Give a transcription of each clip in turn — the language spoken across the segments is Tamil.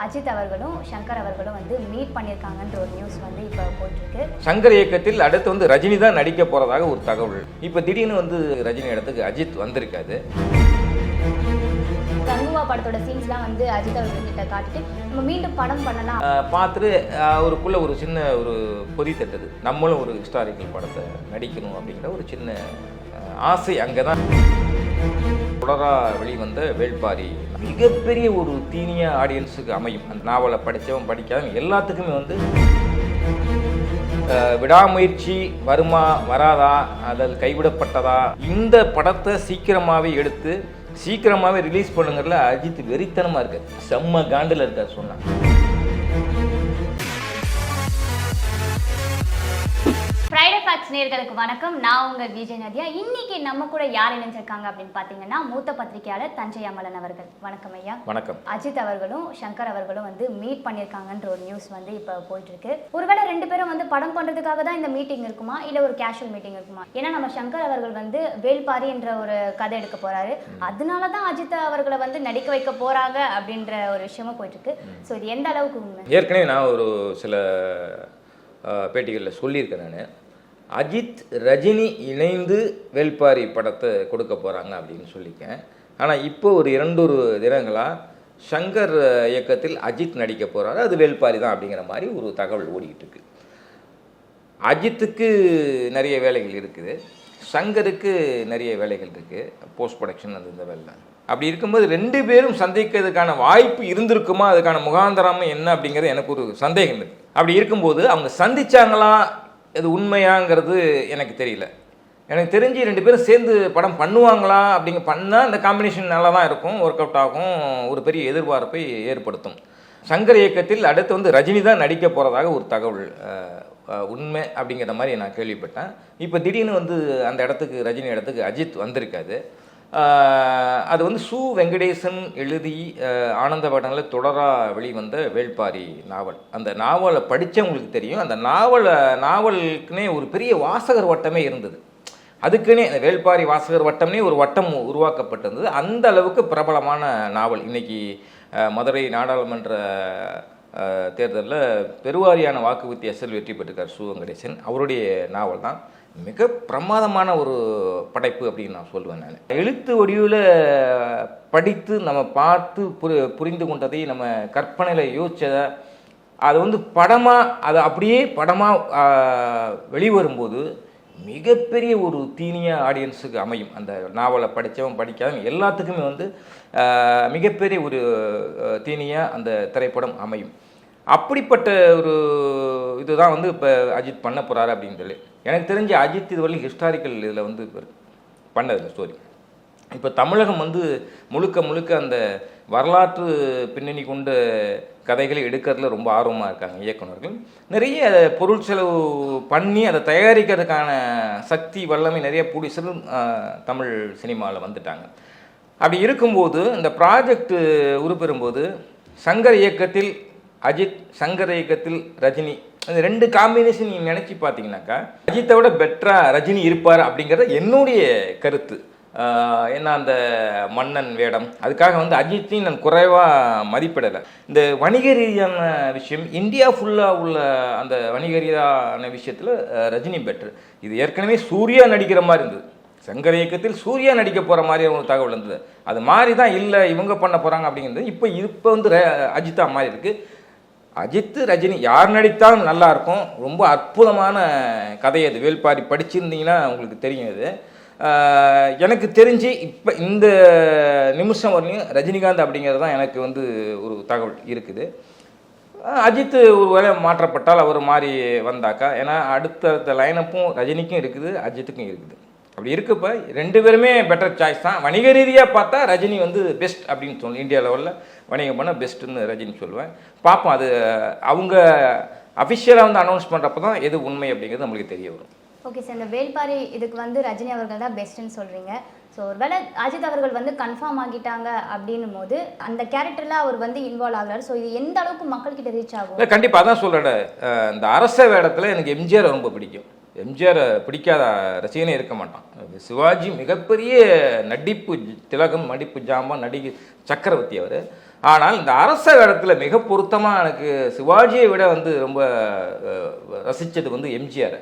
அஜித் அவர்களும் சங்கர் அவர்களும் வந்து மீட் பண்ணியிருக்காங்கன்ற ஒரு நியூஸ் வந்து இப்போ போயிட்டுருக்கு. சங்கர் இயக்கத்தில் அடுத்து வந்து ரஜினி தான் நடிக்க போகிறதாக ஒரு தகவல். இப்போ திடீர்னு வந்து ரஜினி இடத்துக்கு அஜித் வந்திருக்காது. கங்குவா படத்தோட சீன்ஸ்லாம் வந்து அஜித் அவர்கள்கிட்ட காட்டிட்டு நம்ம மீண்டும் படம் பண்ணலாம் பார்த்துட்டு அவருக்குள்ள ஒரு சின்ன ஒரு பொதி தட்டுது, நம்மளும் ஒரு ஹிஸ்டாரிக்கல் படத்தை நடிக்கணும் அப்படிங்கிற ஒரு சின்ன ஆசை அங்கே தான். தொடரா வெளிவந்த வேள்பாரி மிகப்பெரிய ஒரு தீனிய ஆடியன்ஸுக்கு அமையும். அந்த நாவலை படித்தவன் படிக்காதவன் எல்லாத்துக்குமே வந்து விடாமுயற்சி வருமா வராதா, அதில் கைவிடப்பட்டதா, இந்த படத்தை சீக்கிரமாகவே எடுத்து சீக்கிரமாகவே ரிலீஸ் பண்ணுங்கிறதுல அஜித் வெறித்தனமாக இருக்கார், செம்ம காண்டில் இருக்கார் சொன்னான். ஃப்ரைடே ஃபேக்ட்ஸ் நேயர்களுக்கு வணக்கம். நான் உங்கள் விஜய் நதியா. இன்னைக்கு நம்ம கூட யார் இணைஞ்சிருக்காங்க அப்படின்னு பார்த்தீங்கன்னா மூத்த பத்திரிகையாளர் தஞ்சை அமலன் அவர்கள். வணக்கம் ஐயா. வணக்கம். அஜித் அவர்களும் சங்கர் அவர்களும் வந்து மீட் பண்ணியிருக்காங்கன்ற ஒரு நியூஸ் வந்து இப்போ போயிட்டு இருக்கு. ஒருவேளை ரெண்டு பேரும் வந்து படம் பண்றதுக்காக தான் இந்த மீட்டிங் இருக்குமா, இல்லை ஒரு கேஷுவல் மீட்டிங் இருக்குமா? ஏன்னா நம்ம சங்கர் அவர்கள் வந்து வேள்பாரி என்ற ஒரு கதை எடுக்க போறாரு, அதனால தான் அஜித் அவர்களை வந்து நடிக்க வைக்க போறாங்க அப்படின்ற ஒரு விஷயமும் போயிட்டு இருக்கு. ஸோ இது எந்த அளவுக்கு உண்மை? ஏற்கனவே நான் ஒரு சில பேட்டிகளில் சொல்லியிருக்கேன். நான் அஜித் ரஜினி இணைந்து வேள்பாரி படத்தை கொடுக்க போகிறாங்க அப்படின்னு சொல்லியிருக்கேன். ஆனால் இப்போ ஒரு 2 தினங்களாக சங்கர் இயக்கத்தில் அஜித் நடிக்க போகிறாரு, அது வேள்பாரி தான் அப்படிங்கிற மாதிரி ஒரு தகவல் ஓடிக்கிட்டு இருக்கு. அஜித்துக்கு நிறைய வேலைகள் இருக்குது, சங்கருக்கு நிறைய வேலைகள் இருக்குது, போஸ்ட் ப்ரொடக்ஷன் அந்த இந்த வேலை. அப்படி இருக்கும்போது 2 பேரும் சந்திக்கிறதுக்கான வாய்ப்பு இருந்திருக்குமா, அதுக்கான முகாந்திரம் என்ன அப்படிங்கிறது எனக்கு ஒரு சந்தேகம் இருக்குது. அப்படி இருக்கும்போது அவங்க சந்திச்சாங்களா, அது உண்மையாங்கிறது எனக்கு தெரியல. எனக்கு தெரிஞ்சு 2 பேரும் சேர்ந்து படம் பண்ணுவாங்களா அப்படிங்க பண்ணால் இந்த காம்பினேஷன் நல்லா தான் இருக்கும், ஒர்க் அவுட் ஆகும், ஒரு பெரிய எதிர்பார்ப்பை ஏற்படுத்தும். சங்கர் இயக்கத்தில் அடுத்து வந்து ரஜினி தான் நடிக்க போகிறதாக ஒரு தகவல் உண்மை அப்படிங்கிற மாதிரி நான் கேள்விப்பட்டேன். இப்போ திடீர்னு வந்து அந்த இடத்துக்கு ரஜினி இடத்துக்கு அஜித் வந்திருக்காது. அது வந்து சு வெங்கடேசன் எழுதி ஆனந்த படங்களில் தொடரா வெளிவந்த வேள்பாரி நாவல். அந்த நாவலை படித்தவங்களுக்கு தெரியும், அந்த நாவலுக்குனே ஒரு பெரிய வாசகர் வட்டமே இருந்தது. அதுக்குன்னே அந்த வேள்பாரி வாசகர் வட்டம்னே ஒரு வட்டம் உருவாக்கப்பட்டிருந்தது. அந்த அளவுக்கு பிரபலமான நாவல். இன்றைக்கி மதுரை நாடாளுமன்ற தேர்தலில் பெருவாரியான வாக்கு வித்தியாசத்தில் வெற்றி பெற்றிருக்கார் சு வெங்கடேசன். அவருடைய நாவல் தான் மிக பிரமாதமான ஒரு படைப்பு அப்படின்னு நான் சொல்லுவேன். நான் எழுத்து வடிவில் படித்து நம்ம பார்த்து புரிந்து கொண்டதை, நம்ம கற்பனையில் யோசித்ததை அது வந்து படமாக, அது அப்படியே படமாக வெளிவரும்போது மிகப்பெரிய ஒரு தீனிய ஆடியன்ஸுக்கு அமையும். அந்த நாவலை படித்தவன் படிக்காதவன் எல்லாத்துக்குமே வந்து மிகப்பெரிய ஒரு தீனியாக அந்த திரைப்படம் அமையும். அப்படிப்பட்ட ஒரு இதுதான் வந்து இப்போ அஜித் பண்ண போகிறாரு அப்படின்னு சொல்லி எனக்கு தெரிஞ்சு அஜித் இதுவரையும் ஹிஸ்டாரிக்கல் இதில் வந்து பண்ணதில்லை ஸ்டோரி. இப்போ தமிழகம் வந்து முழுக்க அந்த வரலாற்று பின்னணி கொண்ட கதைகளை எடுக்கிறதுல ரொம்ப ஆர்வமாக இருக்காங்க இயக்குநர்கள். நிறைய பொருள் செலவு பண்ணி அதை தயாரிக்கிறதுக்கான சக்தி வல்லமை நிறைய ப்ரொடியூசரும் தமிழ் சினிமாவில் வந்துட்டாங்க. அப்படி இருக்கும்போது இந்த ப்ராஜெக்ட் உருப்பெறும்போது சங்கர் இயக்கத்தில் அஜித், சங்கர் இயக்கத்தில் ரஜினி, அந்த 2 காம்பினேஷன் நீங்கள் நினச்சி பார்த்தீங்கன்னாக்கா அஜித்தை விட பெட்டராக ரஜினி இருப்பார் அப்படிங்கிறது என்னுடைய கருத்து. ஏன்னா அந்த மன்னன் வேடம், அதுக்காக வந்து அஜித்தையும் நான் குறைவாக மதிப்பிடலை. இந்த வணிக ரீதியான விஷயம், இந்தியா ஃபுல்லாக உள்ள அந்த வணிக ரீதியான விஷயத்தில் ரஜினி பெட்ரு. இது ஏற்கனவே சூர்யா நடிக்கிற மாதிரி இருந்தது. சங்கர் இயக்கத்தில் சூர்யா நடிக்க போகிற மாதிரி ஒரு தகவல் இருந்தது. அது மாதிரி தான் இல்லை இவங்க பண்ண போகிறாங்க அப்படிங்கிறது. இப்போ வந்து அஜித்தா மாதிரி இருக்குது. அஜித் ரஜினி யார் நடித்தாலும் நல்லாயிருக்கும். ரொம்ப அற்புதமான கதை அது. வேள்பாரி படிச்சிருந்தீங்கன்னா உங்களுக்கு தெரியும். இது எனக்கு தெரிஞ்சு இப்போ இந்த நிமிஷம் வரலையும் ரஜினிகாந்த் அப்படிங்கிறது தான் எனக்கு வந்து ஒரு தகவல் இருக்குது. அஜித் ஒரு வேளை மாற்றப்பட்டால் அவர் மாதிரி வந்தாக்கா, ஏன்னா அடுத்த லைனப்பும் ரஜினிக்கும் இருக்குது, அஜித்துக்கும் இருக்குது. அப்படி இருக்கப்போ 2 பேருமே பெட்டர் சாய்ஸ் தான். வணிக ரீதியாக பார்த்தா ரஜினி வந்து பெஸ்ட் அப்படின்னு சொல்லணும். இந்தியா லெவலில் வணிகம் பண்ணால் பெஸ்ட்டுன்னு ரஜினி சொல்லுவேன். பார்ப்போம், அது அவங்க அஃபிஷியலாக வந்து அனௌன்ஸ் பண்ணுறப்ப தான் எது உண்மை அப்படிங்கிறது நம்மளுக்கு தெரிய வரும். ஓகே சார், இந்த வேள்பாரி இதுக்கு வந்து ரஜினி அவர்கள் தான் பெஸ்ட்டுன்னு சொல்கிறீங்க. ஸோ ஒருவேளை அஜித் அவர்கள் வந்து கன்ஃபார்ம் ஆகிட்டாங்க அப்படின்னும் போது அந்த கேரக்டரில் அவர் வந்து இன்வால்வ் ஆகிறார். ஸோ இது எந்த அளவுக்கு மக்கள்கிட்ட ரீச் ஆகும்? கண்டிப்பாக அதான் சொல்கிறேன். இந்த அரச வேடத்தில் எனக்கு எம்ஜிஆர் ரொம்ப பிடிக்கும். எம்ஜிஆர் பிடிக்காத ரசிகனே இருக்க மாட்டான். சிவாஜி மிகப்பெரிய நடிப்பு திலகம், நடிப்பு ஜாம்பா, சக்கரவர்த்தி அவர். ஆனால் இந்த அரச வேடத்தில் மிக பொருத்தமாக எனக்கு சிவாஜியை விட வந்து ரொம்ப ரசித்தது வந்து எம்ஜிஆர்.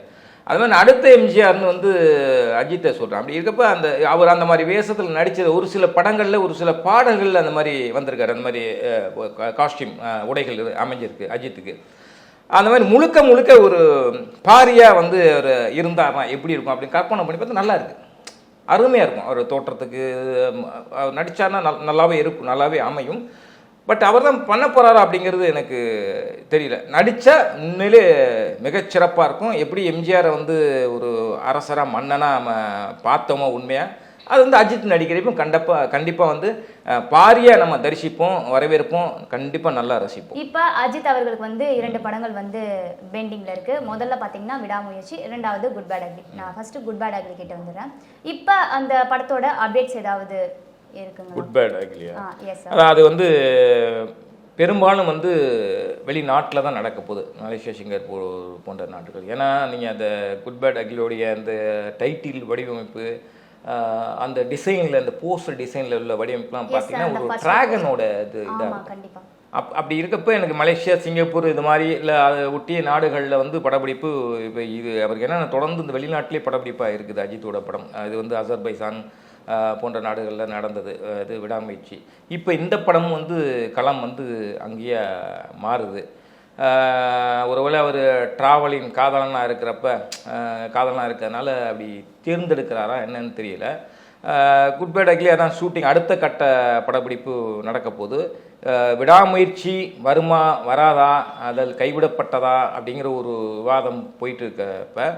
அது மாதிரி அடுத்த எம்ஜிஆர்னு வந்து அஜித்தை சொல்கிறேன். அப்படி இருக்கப்போ அவர் அந்த மாதிரி வேஷத்தில் நடித்தது ஒரு சில படங்களில் ஒரு சில பாடல்களில் அந்த மாதிரி வந்திருக்காரு. அந்த மாதிரி காஸ்டியூம் உடைகள் அமைஞ்சிருக்கு அஜித்துக்கு. அந்த மாதிரி முழுக்க ஒரு பாரியாக வந்து அவர் இருந்தார்னா எப்படி இருக்கும் அப்படின்னு கற்பனை பண்ணி பார்த்தா நல்லா இருக்குது, அருமையாக இருக்கும். அவர் தோற்றத்துக்கு நடித்தார்னா நல்லாவே இருக்கும், நல்லாவே அமையும். பட் அவர் தான் பண்ண போகிறாரா அப்படிங்கிறது எனக்கு தெரியல. நடித்தா உண்மையிலே மிகச்சிறப்பாக இருக்கும். எப்படி எம்ஜிஆரை வந்து ஒரு அரசராக மன்னனாக நம்ம பார்த்தோமோ உண்மையாக, அது வந்து அஜித் நடிக்கிறப்போ கண்டிப்பாக வந்து பாரியாக நம்ம தரிசிப்போம், வரவேற்போம், கண்டிப்பாக நல்லா ரசிப்போம். இப்போ அஜித் அவர்களுக்கு வந்து 2 படங்கள் வந்து பெண்டிங்கில் இருக்குது. முதல்ல பார்த்தீங்கன்னா விடாமுயற்சி, 2வது குட் பேட் அக்லி. நான் ஃபஸ்ட்டு குட் பேட் அக்லி கிட்ட வந்துடுறேன். இப்போ அந்த படத்தோட அப்டேட்ஸ் ஏதாவது இருக்குங்க? குட் பேட் அக்லியா? எஸ். அது வந்து பெரும்பாலும் வந்து வெளிநாட்டில் தான் நடக்க போகுது, மலேசியா, சிங்கப்பூர் போன்ற நாட்டுகள். ஏன்னா நீங்கள் அந்த குட் பேட் அக்லியோடைய அந்த டைட்டில் வடிவமைப்பு, அந்த டிசைனில், அந்த போஸ்டர் டிசைனில் உள்ள வடிவமைப்புலாம் பார்த்தீங்கன்னா ஒரு டிராகனோட இது இதாக அப்படி இருக்கப்போ எனக்கு மலேசியா, சிங்கப்பூர் இது மாதிரி இல்லை அதை ஒட்டிய நாடுகளில் வந்து படப்பிடிப்பு இப்போ இது அவருக்கு என்ன தொடர்ந்து இந்த வெளிநாட்டிலே படப்பிடிப்பாக இருக்குது அஜித்தோட படம். இது வந்து அசர்பைசான் போன்ற நாடுகளில் நடந்தது இது விடாமுயற்சி. இப்போ இந்த படமும் வந்து களம் வந்து அங்கேயே மாறுது. ஒருவேளை அவர் ட்ராவலிங் காதலனாக இருக்கிறதுனால அப்படி தேர்ந்தெடுக்கிறாரா என்னன்னு தெரியல. குட் பேட் அக்லி அதான் ஷூட்டிங் அடுத்த கட்ட படப்பிடிப்பு நடக்க போகுது. விடாமுயற்சி வருமா வராதா, அதில் கைவிடப்பட்டதா அப்படிங்கிற ஒரு விவாதம் போயிட்டு இருக்கப்ப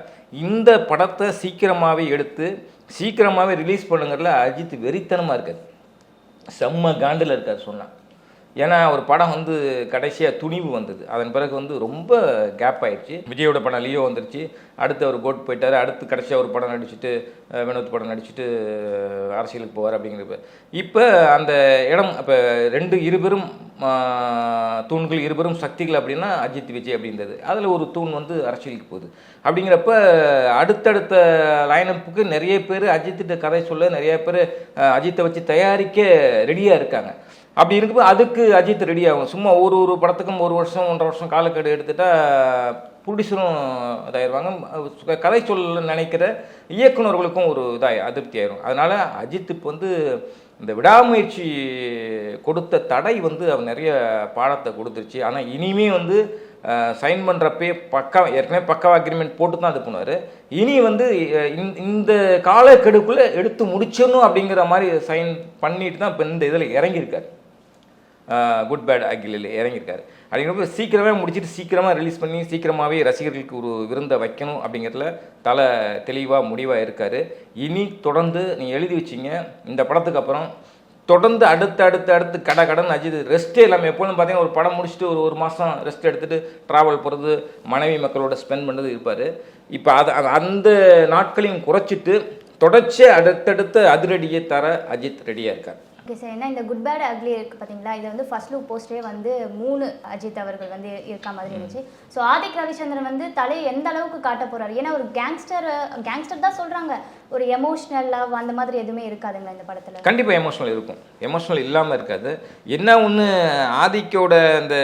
இந்த படத்தை சீக்கிரமாகவே எடுத்து சீக்கிரமாகவே ரிலீஸ் பண்ணுங்கிறதுல அஜித் வெறித்தனமாக இருக்கார், செம்ம காண்டில் இருக்கார் சொன்னான். ஏன்னா ஒரு படம் வந்து கடைசியாக துணிவு வந்தது, அதன் பிறகு வந்து ரொம்ப கேப் ஆயிடுச்சு. விஜயோட படம் லியோ வந்துருச்சு, அடுத்து அவர் கோட் போயிட்டார், அடுத்து கடைசியாக ஒரு படம் நடிச்சுட்டு வினோத் படம் நடிச்சுட்டு அரசியலுக்கு போவார் அப்படிங்கிறப்ப இப்போ அந்த இடம் இப்போ இருபெரும் தூண்கள், இருபெரும் சக்திகள் அப்படின்னா அஜித் விஜய் அப்படின்றது. அதில் ஒரு தூண் வந்து அரசியலுக்கு போகுது. அப்படிங்கிறப்ப அடுத்தடுத்த லைனப்புக்கு நிறைய பேர் அஜித்திட்ட கதை சொல்ல, நிறைய பேர் அஜித்தை வச்சு தயாரிக்க ரெடியாக இருக்காங்க. அப்படி இருக்கும்போது அதுக்கு அஜித் ரெடி ஆகும். சும்மா ஒரு படத்துக்கும் 1 வருஷம் 1.5 வருஷம் காலக்கெடு எடுத்துட்டா ப்ரொடியூசரும் இதாகிடுவாங்க, கதை சொல்ல நினைக்கிற இயக்குநர்களுக்கும் ஒரு அதிருப்தி ஆயிரும். அதனால் அஜித் இப்போ வந்து இந்த விடாமுயற்சி கொடுத்த தடை வந்து அவர் நிறைய பாடத்தை கொடுத்துருச்சு. ஆனால் இனிமே வந்து சைன் பண்ணுறப்பே ஏற்கனவே பக்காவாக அக்ரிமெண்ட் போட்டு தான் இது பண்ணுவார். இனி வந்து இந்த காலக்கெடுக்குள்ளே எடுத்து முடிச்சிடணும் அப்படிங்கிற மாதிரி சைன் பண்ணிட்டு தான் இப்போ இந்த இதில் இறங்கியிருக்காரு, குட் பேட் அக்லியில் இறங்கியிருக்காரு. அப்படிங்கிறப்ப சீக்கிரமே முடிச்சுட்டு சீக்கிரமாக ரிலீஸ் பண்ணி சீக்கிரமாகவே ரசிகர்களுக்கு ஒரு விருந்தை வைக்கணும் அப்படிங்கிறதுல தலை தெளிவாக முடிவாக இருக்கார். இனி தொடர்ந்து நீங்கள் எழுதி வச்சிங்க, இந்த படத்துக்கு அப்புறம் தொடர்ந்து அடுத்து கடன் அஜித் ரெஸ்ட்டே இல்லாமல் எப்போதும் பார்த்தீங்கன்னா ஒரு படம் முடிச்சுட்டு ஒரு மாதம் ரெஸ்ட் எடுத்துகிட்டு ட்ராவல் போகிறது, மனைவி மக்களோட ஸ்பெண்ட் பண்ணுறது இருப்பார். இப்போ அந்த நாட்களையும் குறைச்சிட்டு தொடர்ச்சி அடுத்தடுத்த அதிரடியை தர அஜித் ரெடியாக இருக்கார். ஓகே சார், ஏன்னா இந்த குட் பேட் அக்லி இருக்குது பார்த்தீங்களா, இது வந்து ஃபர்ஸ்ட் லுக் போஸ்டே வந்து 3 அஜித் அவர்கள் வந்து இருக்க மாதிரி இருந்துச்சு. ஸோ ஆதிக் ரவிச்சந்திரன் வந்து தலையை எந்த அளவுக்கு காட்ட போகிறாரு? ஏன்னா ஒரு கேங்ஸ்டர் தான் சொல்கிறாங்க, ஒரு எமோஷ்னல் லவ் அந்த மாதிரி எதுவுமே இருக்காதுங்களா இந்த படத்தில்? கண்டிப்பாக எமோஷனல் இருக்கும், எமோஷனல் இல்லாமல் இருக்காது. என்ன ஒன்று, ஆதிக்கோட அந்த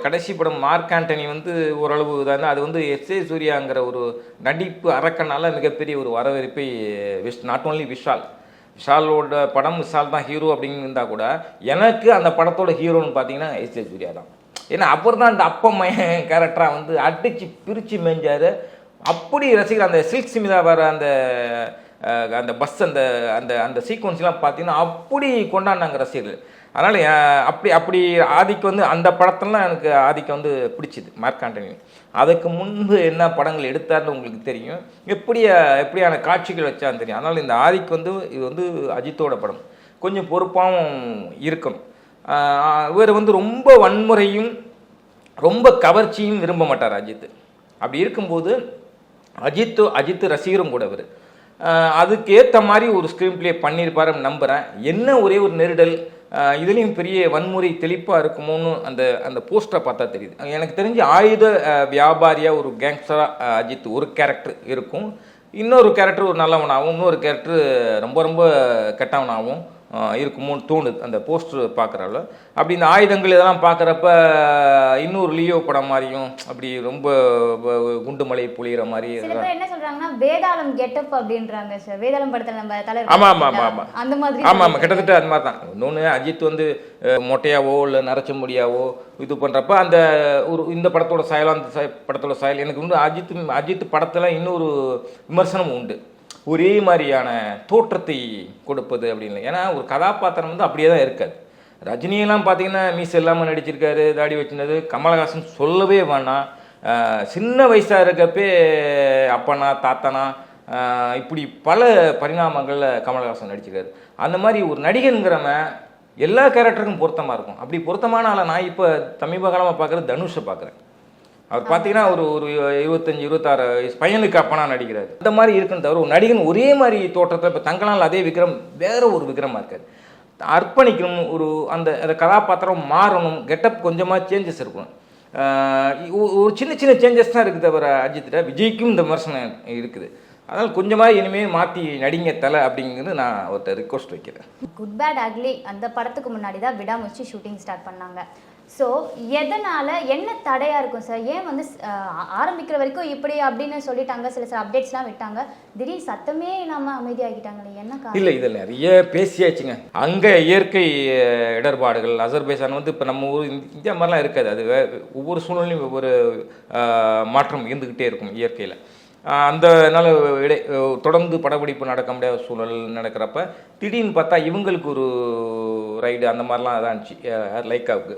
கடைசி படம் மார்க் ஆண்டனி வந்து ஓரளவு தானே, அது வந்து எஸ்.ஏ. சூர்யாங்கிற ஒரு நடிப்பு அரக்கனால மிகப்பெரிய ஒரு வரவேற்பை நாட் ஓன்லி விஷாலோட படம் விஷால் தான் ஹீரோ அப்படின்னு இருந்தால் கூட எனக்கு அந்த படத்தோட ஹீரோன்னு பார்த்தீங்கன்னா எஸ்.ஏ. சூர்யா தான். ஏன்னா அப்புறம் தான் அந்த அப்பம்மையன் கேரக்டராக வந்து அடித்து பிரித்து மேய்ஞ்சார். அப்படி ரசிகர் அந்த சில்க் சிமிதா வர அந்த பஸ் அந்த சீக்வன்ஸ்லாம் பார்த்தீங்கன்னா அப்படி கொண்டாடினாங்க ரசிகர்கள். அதனால் அப்படி ஆதிக்கு வந்து அந்த படத்துலலாம் எனக்கு ஆதிக்கு வந்து பிடிச்சிது மார்க் ஆண்டனி. அதுக்கு முன்பு என்ன படங்கள் எடுத்தார்னு உங்களுக்கு தெரியும், எப்படியான காட்சிகள் வச்சான்னு தெரியும். அதனால் இந்த ஆதிக்கு வந்து இது வந்து அஜித்தோட படம், கொஞ்சம் பொறுப்பாகவும் இருக்கணும். இவர் வந்து ரொம்ப வன்முறையும் ரொம்ப கவர்ச்சியும் விரும்ப மாட்டார் அஜித். அப்படி இருக்கும்போது அஜித் ரசிகரும் கூட அவர் அதுக்கு ஏற்ற மாதிரி ஒரு ஸ்க்ரீன் பிளே பண்ணியிருப்பாருன்னு நம்புகிறேன். என்ன ஒரே ஒரு நெருடல், இதுலேயும் பெரிய வன்முறை தெளிப்பாக இருக்குமோன்னு அந்த அந்த போஸ்டரை பார்த்தா தெரியுது. எனக்கு தெரிஞ்சு ஆயுத வியாபாரியாக ஒரு கேங்ஸ்டராக அஜித் ஒரு கேரக்டர் இருக்கும், இன்னொரு கேரக்டர் ஒரு நல்லவனாகவும் இன்னொரு கேரக்டர் ரொம்ப ரொம்ப கெட்டவனாகவும் இருக்குமோன்னு தோணுது அந்த போஸ்டர் பார்க்குறப்ப. அப்படி இந்த ஆயுதங்கள் இதெல்லாம் பார்க்குறப்ப இன்னொரு லியோ படம் மாதிரியும் அப்படி ரொம்ப குண்டு மலை பொழியிற மாதிரி. சில பேர் என்ன சொல்றாங்கன்னா வேதாளம் கெட்டப் அப்படின்றாங்க சார். வேதாளம் படத்தில் நம்ம தலைவர் ஆமாம் ஆமாம் ஆமாம் ஆமாம் அந்த மாதிரி. ஆமாம் ஆமாம் கிட்டத்தட்ட அது மாதிரி தான். இன்னொன்று அஜித் வந்து மொட்டையாவோ இல்லை நரைச்ச முடியாவோ இது பண்ணுறப்ப அந்த ஒரு இந்த படத்தோட சாயலும் அந்த படத்தோட சாயல் எனக்கு வந்து அஜித் படத்தில் இன்னொரு விமர்சனம் உண்டு, ஒரே மாதிரியான தோற்றத்தை கொடுப்பது அப்படின்னு. ஏன்னா ஒரு கதாபாத்திரம் வந்து அப்படியே தான் இருக்காது. ரஜினியெல்லாம் பார்த்தீங்கன்னா மீசை இல்லாமல் நடிச்சிருக்காரு, தாடி வச்சுனது. கமலஹாசன் சொல்லவே வேணாம், சின்ன வயசாக இருக்கப்பே அப்பனா தாத்தனா இப்படி பல பரிணாமங்களில் கமலஹாசன் நடிச்சிருக்காரு. அந்த மாதிரி ஒரு நடிகனுங்கிறவன் எல்லா கேரக்டருக்கும் பொருத்தமாக இருக்கும். அப்படி பொருத்தமான ஆளை நான் இப்போ சமீப காலமாக பார்க்குறது தனுஷை பார்க்குறேன். அவர் பார்த்தீங்கன்னா ஒரு 25-26 வயசு பையனுக்கு அப்பனா நடிக்கிறாரு. அந்த மாதிரி இருக்குன்னு தவிர ஒரு நடிகன் ஒரே மாதிரி தோற்றத்தை இப்போ தங்களால் அதே விக்ரம் வேற ஒரு விக்ரமாக இருக்காரு. அர்ப்பணிக்கணும், ஒரு அந்த கதாபாத்திரம் மாறணும், கெட்டப் கொஞ்சமாக சேஞ்சஸ் இருக்கணும். ஒரு சின்ன சின்ன சேஞ்சஸ் தான் இருக்குது தவிர அஜித்திட்ட. விஜய்க்கும் இந்த விமர்சனம் இருக்குது. அதனால் கொஞ்சமாக இனிமேல் மாற்றி நடிங்க தலை அப்படிங்கிறது நான் ஒருத்தர் ரிக்வஸ்ட் வைக்கிறேன். குட் பேட் அக்லி அந்த படத்துக்கு முன்னாடி தான் விடாமுயற்சி ஷூட்டிங் ஸ்டார்ட் பண்ணாங்க. ஸோ எதனால் என்ன தடையாக இருக்கும் சார்? ஏன் வந்து ஆரம்பிக்கிற வரைக்கும் இப்படி அப்படின்னு சொல்லிட்டாங்க, சில அப்டேட்ஸ்லாம் விட்டாங்க, திடீர் சத்தமே இல்லாமல் அமைதியாகிட்டாங்களே, என்ன இல்லை இதில் நிறைய பேசியாச்சுங்க. அங்கே இயற்கை இடர்பாடுகள், அசர்பைசான் வந்து இப்போ நம்ம ஊர் இந்தியா மாதிரிலாம் இருக்காது. அது ஒவ்வொரு சூழ்நிலையும் ஒவ்வொரு மாற்றம் இருந்துக்கிட்டே இருக்கும் இயற்கையில். அந்தனால தொடர்ந்து படப்பிடிப்பு நடக்க முடியாத சூழல் நடக்கிறப்ப திடீர்னு பார்த்தா இவங்களுக்கு ஒரு ரைடு அந்த மாதிரிலாம் அதான் இருந்துச்சு லைக்காவுக்கு.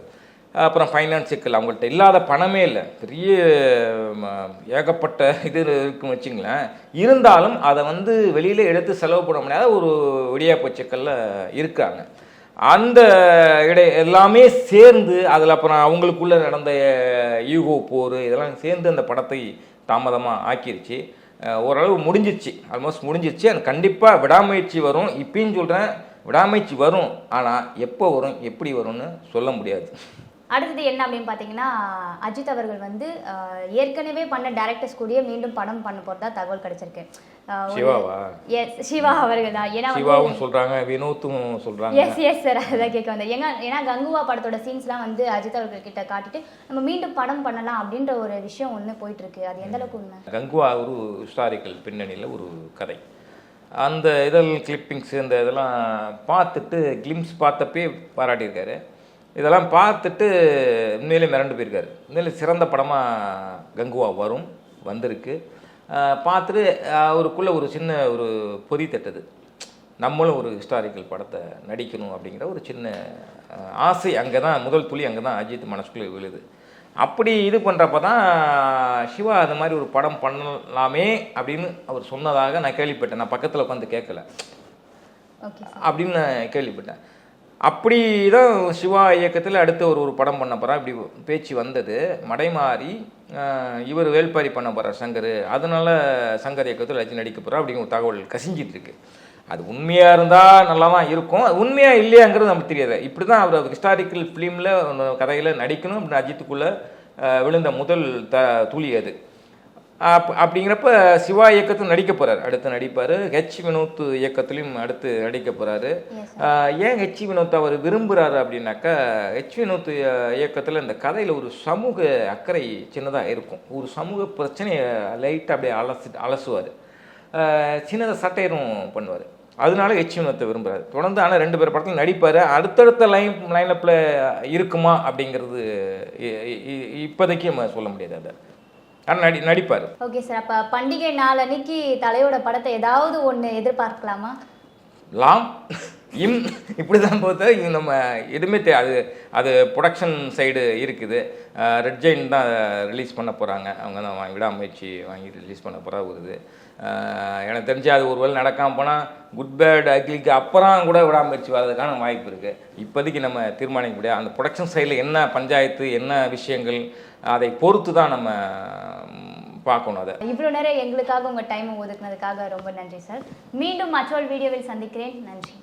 அப்புறம் ஃபைனான்ஸ் சிக்கல், அவங்கள்ட்ட இல்லாத பணமே இல்லை, பெரிய ஏகப்பட்ட இது இருக்குன்னு வச்சுங்களேன். இருந்தாலும் அதை வந்து வெளியில் எடுத்து செலவு பண்ண முடியாத ஒரு விடியாப்பு சிக்கலில் இருக்காங்க. அந்த எல்லாமே சேர்ந்து அதில் அப்புறம் அவங்களுக்குள்ளே நடந்த ஈகோ போர் இதெல்லாம் சேர்ந்து அந்த படத்தை தாமதமாக ஆக்கிருச்சு. ஓரளவு முடிஞ்சிச்சு, ஆல்மோஸ்ட் முடிஞ்சிச்சு. அது கண்டிப்பாக விடாமுயற்சி வரும். இப்பயும் சொல்கிறேன், விடாமுயற்சி வரும். ஆனால் எப்போ வரும் எப்படி வரும்னு சொல்ல முடியாது. அடுத்தது என்ன அப்படின்னு பார்த்தீங்கன்னா, அஜித் அவர்கள் வந்து ஏற்கனவே பண்ண டேரக்டர்ஸ் கூடயே மீண்டும் படம் பண்ண போகிறதா தகவல் கிடைச்சிருக்கு. சிவாவா? எஸ், சிவா அவர்கள் தான். ஏன்னா சிவாவும் சொல்கிறாங்க, வினோத்தும் சொல்கிறாங்க. எஸ் சார், அதான் கேட்க வந்தேன். ஏன்னா கங்குவா படத்தோட சீன்ஸ்லாம் வந்து அஜித் அவர்கள் கிட்ட காட்டிட்டு நம்ம மீண்டும் படம் பண்ணலாம் அப்படின்ற ஒரு விஷயம் ஒன்று போயிட்டு இருக்கு. அது எந்த அளவுக்கு உண்மை? கங்குவா ஒரு ஹிஸ்டாரிக்கல் பின்னணியில் ஒரு கதை. அந்த இதழ் கிளிப்பிங்ஸ் இந்த இதெல்லாம் பார்த்துட்டு கிளிம்ஸ் பார்த்தப்பே பாராட்டியிருக்காரு. இதெல்லாம் பார்த்துட்டு உண்மையிலே மிரண்டு போயிருக்காரு. உண்மையிலே சிறந்த படமாக கங்குவா வந்திருக்கு. பார்த்துட்டு அவருக்குள்ளே ஒரு சின்ன ஒரு பொறி தட்டுது, நம்மளும் ஒரு ஹிஸ்டாரிக்கல் படத்தை நடிக்கணும் அப்படிங்கிற ஒரு சின்ன ஆசை. அங்கே தான் முதல் துளி, அங்கே தான் அஜித் மனசுக்குள்ளே விழுது. அப்படி இது பண்ணுறப்ப தான் சிவா அது மாதிரி ஒரு படம் பண்ணலாமே அப்படின்னு அவர் சொன்னதாக நான் கேள்விப்பட்டேன். நான் பக்கத்தில் உட்காந்து கேட்கல, அப்படின்னு நான் கேள்விப்பட்டேன். அப்படி தான் சிவா இயக்கத்தில் அடுத்து ஒரு படம் பண்ண போகிறா இப்படி பேச்சு வந்தது. மடைமாறி இவர் வேல்பாரி பண்ண போகிறார் சங்கர், அதனால சங்கர் இயக்கத்தில் ரஜினி நடிக்க போகிறா அப்படிங்கிற ஒரு தகவல் கசிஞ்சிட்டு இருக்கு. அது உண்மையாக இருந்தால் நல்லா தான் இருக்கும், அது உண்மையாக இல்லையாங்கிறது நமக்கு தெரியாது. இப்படி தான் அவர் ஹிஸ்டாரிக்கல் ஃபிலிமில் கதையில் நடிக்கணும் அப்படின்னு அஜித்துக்குள்ளே விழுந்த முதல் துளி அது. அப்படிங்கிறப்ப சிவா இயக்கத்தில் நடிக்க போகிறார், அடுத்து நடிப்பார். ஹெச் வினோத் இயக்கத்துலையும் அடுத்து நடிக்க போகிறாரு. ஏன் ஹெச் வினோத் அவர் விரும்புகிறாரு அப்படின்னாக்கா, ஹெச் வினோத் இயக்கத்தில் இந்த கதையில் ஒரு சமூக அக்கறை சின்னதாக இருக்கும். ஒரு சமூக பிரச்சனையை லைட்டாக அப்படியே அலசுவார், சின்னதாக சட்டையரும் பண்ணுவார். அதனால ஹெச் வினோத்தை விரும்புகிறார் தொடர்ந்து. ஆனால் 2 பேர் படத்தில் நடிப்பார். அடுத்தடுத்த லைனப்பில் இருக்குமா அப்படிங்கிறது இப்போதைக்கு நம்ம சொல்ல முடியாது. அதை நடிப்பார். ஓகே சார், அப்போ பண்டிகை நாள் அன்னைக்கு தலையோட படத்தை ஏதாவது ஒன்று எதிர்பார்க்கலாமா? இப்படி தான் போது நம்ம எதுவுமே அது ப்ரொடக்ஷன் சைடு இருக்குது. ரெட் ஜெயின் தான் ரிலீஸ் பண்ண போகிறாங்க. அவங்க தான் விடாமுயற்சி வாங்கி ரிலீஸ் பண்ண போகிறா வருது. எனக்கு தெரிஞ்சு அது ஒரு வேளை நடக்காமல் போனால் குட் பேட் அக்லிக்கு அப்புறம் கூட விடாமுயற்சி வர்றதுக்கான வாய்ப்பு இருக்குது. இப்போதைக்கு நம்ம தீர்மானிக்க முடியாது. அந்த ப்ரொடக்ஷன் சைடில் என்ன பஞ்சாயத்து என்ன விஷயங்கள் அதை பொறுத்து தான் நம்ம பார்க்கணும். அதை இவ்வளோ நேரம் எங்களுக்காக உங்கள் டைமை ஒதுக்குனதுக்காக ரொம்ப நன்றி சார். மீண்டும் மற்றொரு வீடியோவில் சந்திக்கிறேன். நன்றி.